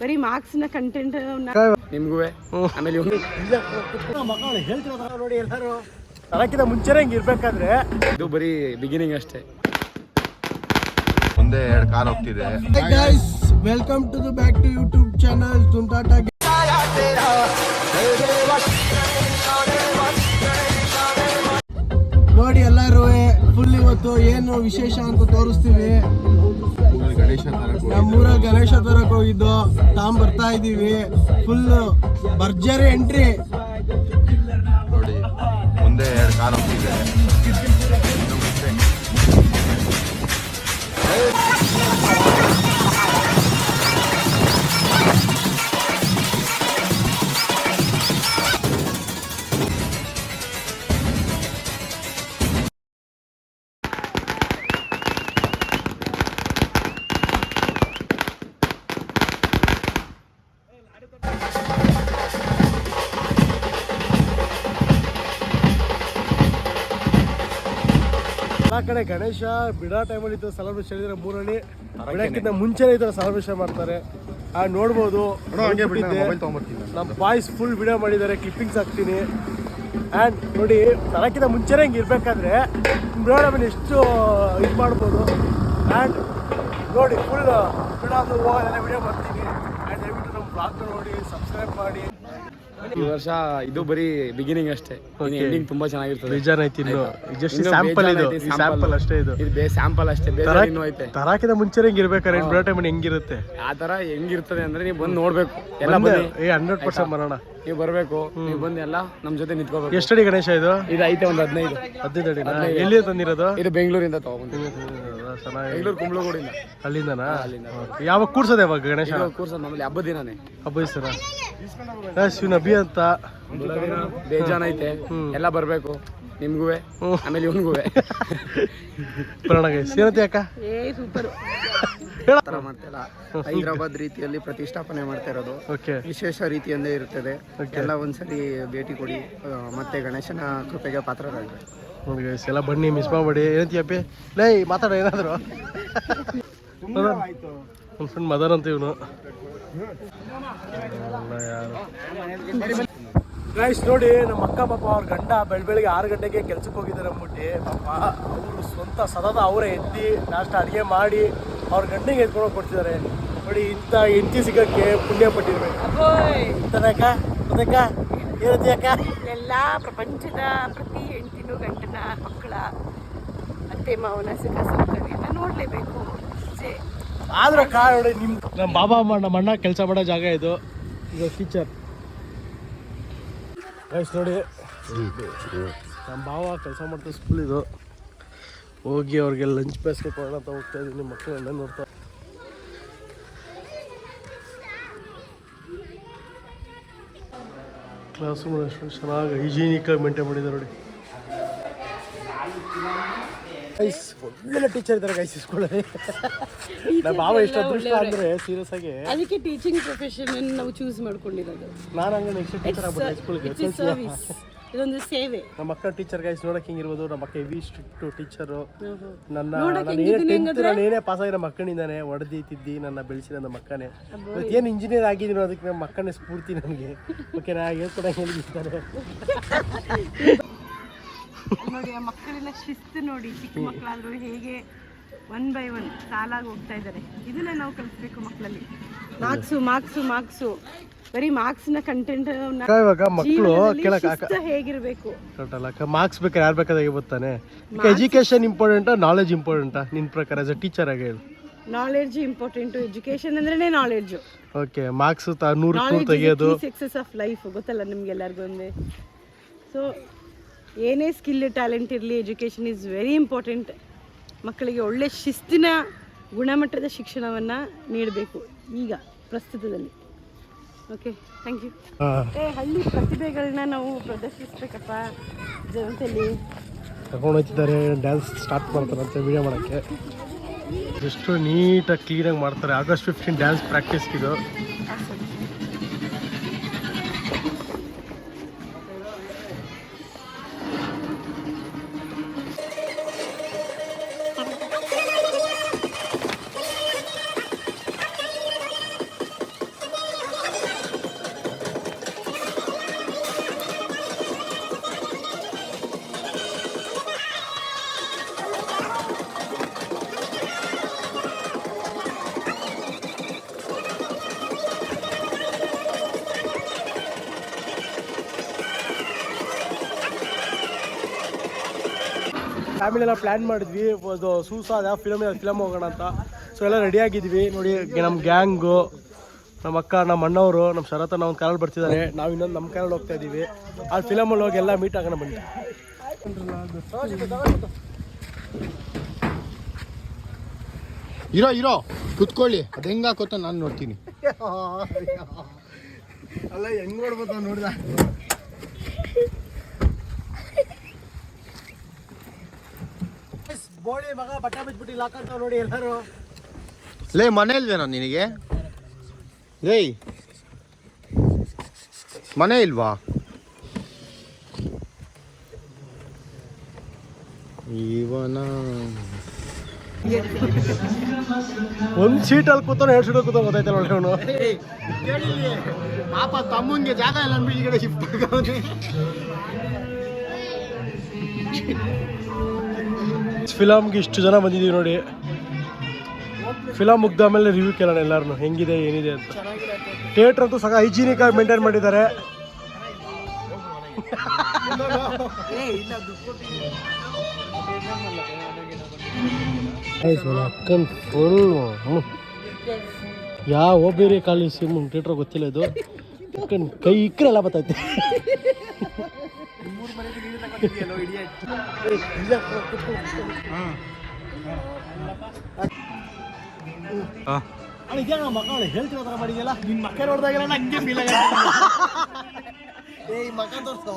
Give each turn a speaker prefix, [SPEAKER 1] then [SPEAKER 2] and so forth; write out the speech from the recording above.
[SPEAKER 1] ಬರೀ ಮಾರ್ಕ್ಸ್ನ ಕಂಟೆಂಟ್
[SPEAKER 2] ನಿಮ್ಗೂ ಆಮೇಲೆ
[SPEAKER 3] ಮಕ್ಕಳು ಹೇಳ್ತಿರೋ ನೋಡಿ ಎಲ್ಲರೂ ಅದಕ್ಕಿಂತ ಮುಂಚೆನೇ ಹಿಂಗೆ ಇರ್ಬೇಕಾದ್ರೆ
[SPEAKER 2] ಇದು ಬರೀ ಬಿಗಿನಿಂಗ್ ಅಷ್ಟೇ.
[SPEAKER 4] ಮುಂದೆ 2 ಕಾರ್ ಹೋಗ್ತಿದೆ.
[SPEAKER 3] Guys welcome to the back to YouTube channel Tuntata. ನೋಡಿ ಎಲ್ಲರೂ ಫುಲ್ ಇವತ್ತು ಏನು ವಿಶೇಷ ಅಂತ ತೋರಿಸ್ತೀವಿ. ನಮ್ಮೂರ ಗಣೇಶ ತರಕ್ ಹೋಗಿದ್ದು ಬರ್ತಾ ಇದೀವಿ. ಫುಲ್ ಭರ್ಜರಿ ಎಂಟ್ರಿ
[SPEAKER 4] ನೋಡಿ ಮುಂದೆ 2 ಕಾರ್ ಹೋಗ್ತಿದೆ.
[SPEAKER 3] ಎಲ್ಲ ಕಡೆ ಗಣೇಶ ಬಿಡೋ ಟೈಮಲ್ಲಿ ಈ ಥರ ಸೆಲೆಬ್ರೇಷನ್ ಹೇಳಿದ್ರೆ ಮೂರಲ್ಲಿ ಬಿಡೋಕ್ಕಿಂತ ಮುಂಚೆನೇ ಈ ಥರ ಸೆಲೆಬ್ರೇಷನ್ ಮಾಡ್ತಾರೆ. ನೋಡ್ಬೋದು ನಮ್ಮ ಬಾಯ್ಸ್ ಫುಲ್ ವಿಡಿಯೋ ಮಾಡಿದ್ದಾರೆ, ಕ್ಲಿಪ್ಪಿಂಗ್ಸ್ ಹಾಕ್ತೀನಿ. ಆ್ಯಂಡ್ ನೋಡಿ ತರಕ್ಕಿಂತ ಮುಂಚೆನೇ ಹಿಂಗೆ ಇರಬೇಕಾದ್ರೆ ಬಿಡೋ ಟೈಮಲ್ಲಿ ಎಷ್ಟು ಇದು ಮಾಡ್ಬೋದು. ಆ್ಯಂಡ್ ನೋಡಿ ಫುಲ್ ಬಿಡೋದು ಹೋಗೋದೆಲ್ಲ ವಿಡಿಯೋ ಮಾಡ್ತೀನಿ. ಆ್ಯಂಡ್ ದಯವಿಟ್ಟು ನಮ್ಮ ಬ್ಲಾಗ್ನ ನೋಡಿ ಸಬ್ಸ್ಕ್ರೈಬ್ ಮಾಡಿ.
[SPEAKER 2] ಈ ವರ್ಷ ಇದು ಬರೀ ಬಿಗಿನಿಂಗ್ ಅಷ್ಟೇ. ಎಂಡಿಂಗ್ ತುಂಬಾ ಚೆನ್ನಾಗಿರ್ತದೆ.
[SPEAKER 3] ನಿಜಾನ ಐತಿ. ಇನ್ನು ಜಸ್ಟ್ ಸ್ಯಾಂಪಲ್ ಇದು, ಸ್ಯಾಂಪಲ್ ಅಷ್ಟೇ. ಇದು
[SPEAKER 2] ಸ್ಯಾಂಪಲ್ ಅಷ್ಟೇ, ಬೇರೆ ಇನ್ನೂ ಐತೆ.
[SPEAKER 3] ತರಾಕಿಂತ ಮುಂಚೆ ಹಿಂಗಿರ್ಬೇಕಾರೆ ಬಿಡೋ ಟೈಮ್ ಹೆಂಗಿರುತ್ತೆ,
[SPEAKER 2] ಆ ತರ ಹೆಂಗಿರ್ತದೆ ಅಂದ್ರೆ ನೀವು ಬಂದು ನೋಡ್ಬೇಕು. ಎಲ್ಲ ಬನ್ನಿ,
[SPEAKER 3] 100% ಬರೋಣ.
[SPEAKER 2] ನೀವು ಬರ್ಬೇಕು, ನೀವು ಬಂದು ಎಲ್ಲ ನಮ್ ಜೊತೆ ನಿಂತ್ಕೋಬೇಕು.
[SPEAKER 3] ಎಷ್ಟಡಿ ಗಣೇಶ ಇದು?
[SPEAKER 2] ಇದು ಐತೆ ಒಂದು 15
[SPEAKER 3] ಎಲ್ಲಿ ತಂದಿರೋದು?
[SPEAKER 2] ಇದು ಬೆಂಗಳೂರಿಂದ ತಗೊಂಡು, ಬೆಂಗಳೂರು ಕುಂಬ್ಳಗೋಡಿಂದ.
[SPEAKER 3] ಅಲ್ಲಿಂದನಾ? ಯಾವಾಗ ಕೂರ್ಸೋದು? ಯಾವಾಗ ಗಣೇಶ
[SPEAKER 2] ಕೂರ್ಸೋದು ನಮ್ಮಲ್ಲಿ ಹಬ್ಬದ ದಿನಾನೇ.
[SPEAKER 3] ಹಬ್ಬ ಸರ ಶಿವನ ಅಭಿ ಅಂತ
[SPEAKER 2] ಬೇಜಾನ್ ಐತೆ. ಎಲ್ಲ ಬರ್ಬೇಕು ನಿಮ್ಗೂ ಆಮೇಲೆ ಇವನ್ಗೂ.
[SPEAKER 3] ಬರೋಣ ಗೈಸ್. ಏನಂತೆ ಅಕ್ಕ?
[SPEAKER 1] ಸೂಪರ್
[SPEAKER 2] ಮಾಡ್ತಿಲ್ಲ. ಹೈದರಾಬಾದ್ ರೀತಿಯಲ್ಲಿ ಪ್ರತಿಷ್ಠಾಪನೆ ಮಾಡ್ತಾ ಇರೋದು ವಿಶೇಷ ರೀತಿಯಲ್ಲೇ ಇರುತ್ತದೆ. ಎಲ್ಲ ಒಂದ್ಸರಿ ಭೇಟಿ ಕೊಡಿ, ಮತ್ತೆ ಗಣೇಶನ ಕೃಪೆಗೆ ಪಾತ್ರರಾಗಿ.
[SPEAKER 3] ನೋಡಿ ಗೈಸ್ ಎಲ್ಲ ಬನ್ನಿ, ಮಿಸ್ ಮಾಡಬೇಡಿ. ಏನಂತೀಯಪ್ಪಿ? ಲೈ ಮಾತಾಡೋ ಏನಾದ್ರು. ನನ್ನ ಫ್ರೆಂಡ್ ಮದರ್ ಅಂತ ಇವನು. ಗೈಸ್ ನೋಡಿ ನಮ್ಮ ಅಕ್ಕ ಪಾಪ ಅವ್ರ ಗಂಡ ಬೆಳಗ್ಗೆ 6 ಗಂಟೆಗೆ ಕೆಲ್ಸಕ್ಕೆ ಹೋಗಿದ್ದಾರೆ ಅಂದ್ಬಿಟ್ಟು ಪಾಪ ಅವರು ಸ್ವಂತ ಸತತ ಅವರೇ ಎತ್ತಿ ನಾಷ್ಟ ಅಡುಗೆ ಮಾಡಿ ಅವ್ರ ಗಂಡನಿಗೆ ಎತ್ಕೊಂಡು ಕೊಡ್ತಿದ್ದಾರೆ. ನೋಡಿ ಇಂಥ ಹೆಂಡತಿ ಸಿಗೋಕ್ಕೆ ಪುಣ್ಯ ಪಟ್ಟಿರ್ಬೇಕು. ಇಂಥದಕ್ಕ ಅದಕ್ಕ ಏನಂತೀಯ ಅಕ್ಕ?
[SPEAKER 1] ಎಲ್ಲ ಪ್ರಪಂಚದ ಪ್ರತಿ ಹೆಂಡತಿನೂ ಗಂಡನ ಮಕ್ಕಳ ಅತ್ತೆ ಮಾವನ ಸುಖ ಸೌಕರ್ಯನ ನೋಡಲೇಬೇಕು.
[SPEAKER 3] ಆದ್ರೆ ಅಕ್ಕ ನೋಡಿ ನಮ್ಮ ಬಾಬಾ ನಮ್ಮ ಅಣ್ಣ ಕೆಲಸ ಮಾಡೋ ಜಾಗ ಇದು ಟೀಚರ್. ಗೈಸ್ ನೋಡಿ ನಮ್ಮ ಭಾವ ಕೆಲಸ ಮಾಡ್ತಾ ಸ್ಕೂಲ್ ಇದು. ಹೋಗಿ ಅವ್ರಿಗೆ ಲಂಚ್ ಬೇಸ್ಗೆ ಕೊಡೋಣ ಅಂತ ಹೋಗ್ತಾ ಇದ್ದೀನಿ. ಮಕ್ಕಳೆಲ್ಲ ನೋಡ್ತಾ ಕ್ಲಾಸ್ ರೂಮ್ ಎಷ್ಟು ಚೆನ್ನಾಗಿ ಹೈಜೀನಿಕಾಗಿ ಮೇಂಟೈನ್ ಮಾಡಿದ್ದಾರೆ ನೋಡಿ. ಗೈಸ್ ಒಳ್ಳೆ ಟೀಚರ್ ಇದ್ದಾರೆ ಗೈಸ್ ಸ್ಕೂಲಲ್ಲಿ. ನಮ್ಮ ಭಾವ ಎಷ್ಟು ಅದೃಷ್ಟ ಅಂದರೆ ಸೀರಿಯಸ್ ಆಗಿ
[SPEAKER 1] ಅದಕ್ಕೆ ಟೀಚಿಂಗ್ ಪ್ರೊಫೆಷನ್ ನಾವು ಚೂಸ್ ಮಾಡ್ಕೊಂಡಿರೋದು.
[SPEAKER 3] ನಾನು ಹಂಗೆ ನೆಕ್ಸ್ಟ್ ಟೀಚರ್ ಆಗ್ಬಿಟ್ಟೆ ಸ್ಕೂಲ್ಗೆ.
[SPEAKER 1] ಇದೊಂದು ಸೇವೆ.
[SPEAKER 3] ನಮ್ಮ ಅಕ್ಕ ಟೀಚರ್ ಗೈಸ್ ನೋಡಕ್ಕೆ ಹಿಂಗಿರ್ಬೋದು. ನಮ್ಮ ಅಕ್ಕ ಹೆವಿ ಸ್ಟ್ರಿಕ್ಟ್ ಟೀಚರು. ನಾನು ಏನೇ ಪಾಸ್ ಆಗಿ ನಮ್ಮ ಅಕ್ಕನಿಂದಾನೆ ಹೊಡೆದಿ ತಿದ್ದಿ ನನ್ನ ಬೆಳೆಸಿ ನನ್ನ ಮಕ್ಕನೇ ಇವತ್ತು ಏನು ಇಂಜಿನಿಯರ್ ಆಗಿದ್ದೀನಿ ಅದಕ್ಕೆ ನಮ್ಮ ಮಕ್ಕನೇ ಸ್ಫೂರ್ತಿ ನನಗೆ. ಓಕೆ ನಾ ಹೇಳ್ಕೊಡಂಗೆ ಹೇಳಿದ್ದಾರೆ
[SPEAKER 1] ನೋಡಿ ಆ ಮಕ್ಕಳೆಲ್ಲ ಶಿಸ್ತು ನೋಡಿ. ಚಿಕ್ಕ ಮಕ್ಕಳಾದ್ರೂ ಹೇಗೆ 1 by 1 ಸಾಲಾಗಿ ಹೋಗ್ತಾ ಇದ್ದಾರೆ. ಇದನ್ನ ನಾವು ಕಲಿಸ್ಬೇಕು ಮಕ್ಕಳಲ್ಲಿ. ಮಾರ್ಕ್ಸು ಬರೀ ಮಾರ್ಕ್ಸ್ನ ಕಂಟೆಂಟ್.
[SPEAKER 3] ಇವಾಗ ಮಕ್ಕಳು
[SPEAKER 1] ಹೇಗಿರ್ಬೇಕು
[SPEAKER 3] ಮಾರ್ಕ್ಸ್ ಬೇಕಾದ್ರೆ ಯಾರು ಬೇಕಾದಾಗ ಗೊತ್ತಾನೆ. ಎಜುಕೇಶನ್ ಇಂಪಾರ್ಟೆಂಟಾ ನಾಲೆಜ್ ಇಂಪಾರ್ಟೆಂಟಾ ನಿನ್ನ ಪ್ರಕಾರ ಆಸ್ ಅ ಟೀಚರ್ ಆಗಿ ಹೇಳು?
[SPEAKER 1] Knowledge important. ಎಜುಕೇಶನ್ ಅಂದ್ರೇನೆ ನಾಲೆಡ್ಜ್.
[SPEAKER 3] ಓಕೆ ಮಾರ್ಕ್ಸ್ 100 ತೆಗೆಯೋದು
[SPEAKER 1] ಸಕ್ಸಸ್ ಆಫ್ ಲೈಫ್ ಗೊತ್ತಲ್ಲ ನಿಮ್ಗೆಲ್ಲರಿಗೂ ಒಂದೇ. ಸೊ ಏನೇ ಸ್ಕಿಲ್ ಟ್ಯಾಲೆಂಟ್ ಇರಲಿ, ಎಜುಕೇಷನ್ ಈಸ್ ವೆರಿ ಇಂಪಾರ್ಟೆಂಟ್. ಮಕ್ಕಳಿಗೆ ಒಳ್ಳೆ ಶಿಸ್ತಿನ ಗುಣಮಟ್ಟದ ಶಿಕ್ಷಣವನ್ನು ನೀಡಬೇಕು ಈಗ ಪ್ರಸ್ತುತದಲ್ಲಿ. Okay thank you. ಹಳ್ಳಿ ಪ್ರತಿಭೆಗಳನ್ನ ನಾವು ಪ್ರದರ್ಶಿಸ್ಬೇಕಪ್ಪ ಜನತೆಯಲ್ಲಿ.
[SPEAKER 3] ಕರ್ಕೊಂಡು ಹೋಗ್ತಿದ್ದಾರೆ, ಡ್ಯಾನ್ಸ್ ಸ್ಟಾರ್ಟ್ ಮಾಡ್ತಾರಂತೆ ವಿಡಿಯೋ ಮಾಡೋಕ್ಕೆ. ಎಷ್ಟು ನೀಟಾಗಿ ಕ್ಲೀನಾಗಿ ಮಾಡ್ತಾರೆ. August 15 ಡ್ಯಾನ್ಸ್ ಪ್ರಾಕ್ಟೀಸ್ಗಿದು. ಫ್ಯಾಮಿಲಿ ಎಲ್ಲ ಪ್ಲ್ಯಾನ್ ಮಾಡಿದ್ವಿ, ಅದು ಸೂಸಾದ ಫಿಲಮ್ ಹೋಗೋಣ ಅಂತ. ಸೊ ಎಲ್ಲ ರೆಡಿ ಆಗಿದ್ವಿ ನೋಡಿ. ನಮ್ಮ ಗ್ಯಾಂಗು, ನಮ್ಮ ಅಕ್ಕ, ನಮ್ಮ ಅಣ್ಣವರು, ನಮ್ಮ ಶರತ್ ನಾವು ಒಂದು ಕಾರಲ್ಲಿ ಬರ್ತಿದ್ದಾರೆ, ನಾವು ಇನ್ನೊಂದು ನಮ್ಮ ಕಾರಲ್ಲಿ ಹೋಗ್ತಾ ಇದ್ದೀವಿ. ಆ ಫಿಲಮಲ್ಲಿ ಹೋಗಿ ಎಲ್ಲ ಮೀಟ್ ಆಗೋಣ ಬನ್ನಿ.
[SPEAKER 5] ಇರೋ ಕುತ್ಕೊಳ್ಳಿ, ಅದು ಹೆಂಗೆ ಹಾಕೋತ ನಾನು ನೋಡ್ತೀನಿ.
[SPEAKER 3] ಅಲ್ಲ ಹೆಂಗ್ ನೋಡ್ಬೋದು ನೋಡಿದ. ಬೋಳಿ ಮಗ ಬಟ್ಟೆ ಬಿಟ್ಬಿಟ್ಟು ಹಾಕಂತ ನೋಡಿ ಎಲ್ಲರೂ.
[SPEAKER 5] ಲೇ ಮನೆ ಇಲ್ವೇನೋ ನಿನಗೆ? ಲೇ ಮನೆ ಇಲ್ವಾ? ಇವನ
[SPEAKER 3] ಒಂದು ಸೀಟಲ್ಲಿ ಕೂತಾನೆ 2 ಸೀಟಲ್ಲಿ ಕೂತಾನೆ ಗೊತ್ತಾಯ್ತಲ್ಲ ಒಳ್ಳೆ ಅವನು.
[SPEAKER 5] ಪಾಪ ತಮ್ಮಂಗೆ ಜಾಗ ಎಲ್ಲ ಈ ಕಡೆ ಶಿಫ್ಟ್ ಆಗವನೆ.
[SPEAKER 3] ಫಿಲಮ್ಗೆ ಇಷ್ಟು ಜನ ಬಂದಿದ್ದೀವಿ ನೋಡಿ. ಫಿಲಮ್ ಮುಗ್ದ ಮೇಲೆ ರಿವ್ಯೂ ಕೇಳೋಣ ಎಲ್ಲಾರು ಹೆಂಗಿದೆ ಏನಿದೆ ಅಂತ. ಥಿಯೇಟ್ರ್ ಅಂತೂ ಸಗ ಹೈಜೀನಿಕ್ ಆಗಿ ಮೇಂಟೈನ್ ಮಾಡಿದ್ದಾರೆ. ಯಾವ ಬೇರೆ ಖಾಲಿ ಸಿಮ್ ಥಿಯೇಟ್ರ್ ಗೊತ್ತಿಲ್ಲ ಇದು. ಕೈ ಇಕ್ಕರೆಲ್ಲ ಬರ್ತೈತೆ. ಇದೇನ ಮಕ್ಕ ಹೇಳ್ತಿರೋ ಥರ ಮಾಡಿದ್ಯಲ್ಲ, ನಿನ್ನ ಮಕ್ಕ ನೋಡಿದಾಗೆಲ್ಲ ನಂಗೆ ಫೀಲ್ ಆಗ. ಈ ಮಕ್ಕ ತೋರಿಸೋ